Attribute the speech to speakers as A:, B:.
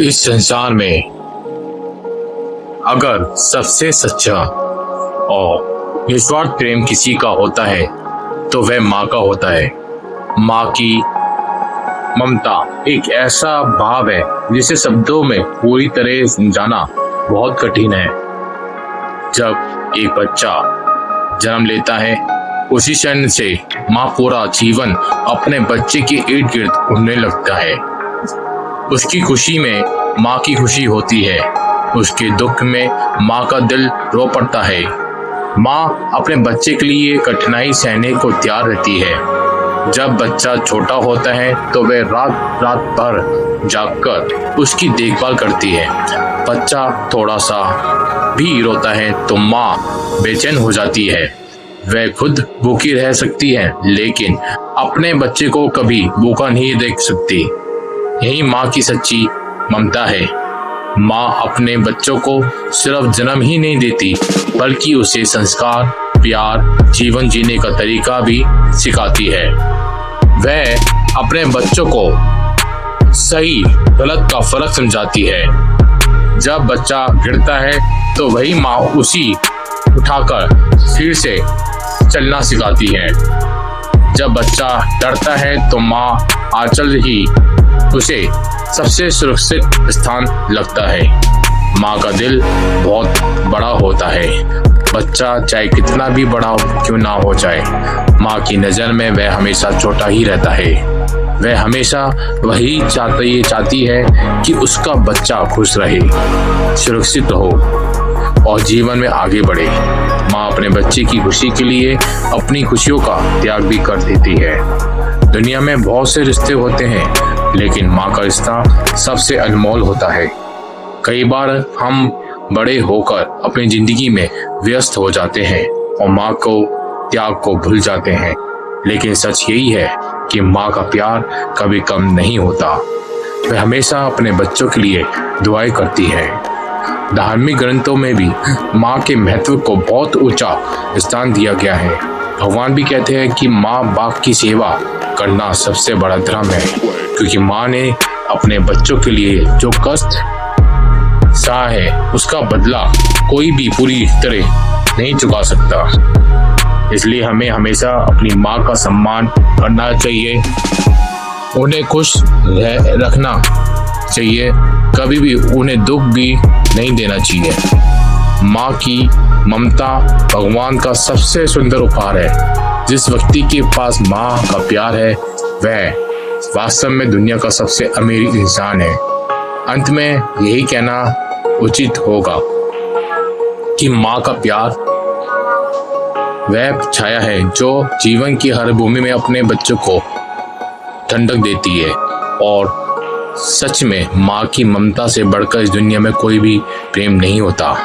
A: इस संसार में अगर सबसे सच्चा और निस्वार्थ प्रेम किसी का होता है तो वह माँ का होता है। माँ की ममता एक ऐसा भाव है जिसे शब्दों में पूरी तरह समझाना बहुत कठिन है। जब एक बच्चा जन्म लेता है उसी क्षण से माँ पूरा जीवन अपने बच्चे के इर्द गिर्द घूमने लगता है। उसकी खुशी में माँ की खुशी होती है, उसके दुख में माँ का दिल रो पड़ता है। माँ अपने बच्चे के लिए कठिनाई सहने को तैयार रहती है। जब बच्चा छोटा होता है तो वह रात रात भर जागकर उसकी देखभाल करती है। बच्चा थोड़ा सा भी रोता है तो माँ बेचैन हो जाती है। वह खुद भूखी रह सकती है लेकिन अपने बच्चे को कभी भूखा नहीं देख सकती। यही माँ की सच्ची ममता है। माँ अपने बच्चों को सिर्फ जन्म ही नहीं देती बल्कि उसे संस्कार, प्यार, जीवन जीने का तरीका भी सिखाती है। वह अपने बच्चों को सही गलत का फर्क समझाती है। जब बच्चा गिरता है तो वही माँ उसी उठाकर फिर से चलना सिखाती है। जब बच्चा डरता है तो माँ आंचल ही उसे सबसे सुरक्षित स्थान लगता है। माँ का दिल बहुत बड़ा होता है। बच्चा चाहे कितना भी बड़ा क्यों ना हो जाए, माँ की नज़र में वह हमेशा छोटा ही रहता है। वह हमेशा वही चाहती है कि उसका बच्चा खुश रहे, सुरक्षित हो और जीवन में आगे बढ़े। माँ अपने बच्चे की खुशी के लिए अपनी खुशियों का त्याग भी कर देती है। दुनिया में बहुत से रिश्ते होते हैं लेकिन माँ का रिश्ता सबसे अनमोल होता है। कई बार हम बड़े होकर अपनी जिंदगी में व्यस्त हो जाते हैं और माँ को त्याग को भूल जाते हैं, लेकिन सच यही है कि माँ का प्यार कभी कम नहीं होता। वह हमेशा अपने बच्चों के लिए दुआएं करती है। धार्मिक ग्रंथों में भी माँ के महत्व को बहुत ऊंचा स्थान दिया गया है। भगवान भी कहते हैं कि माँ बाप की सेवा करना सबसे बड़ा धर्म है, क्योंकि माँ ने अपने बच्चों के लिए जो कष्ट सहा है उसका बदला कोई भी पूरी तरह नहीं चुका सकता। इसलिए हमें हमेशा अपनी माँ का सम्मान करना चाहिए, उन्हें खुश रखना चाहिए, कभी भी उन्हें दुख भी नहीं देना चाहिए। माँ की ममता भगवान का सबसे सुंदर उपहार है। जिस व्यक्ति के पास माँ का प्यार है वह वास्तव में दुनिया का सबसे अमीर इंसान है। अंत में यही कहना उचित होगा कि माँ का प्यार वह छाया है जो जीवन की हर भूमि में अपने बच्चों को ठंडक देती है, और सच में माँ की ममता से बढ़कर इस दुनिया में कोई भी प्रेम नहीं होता।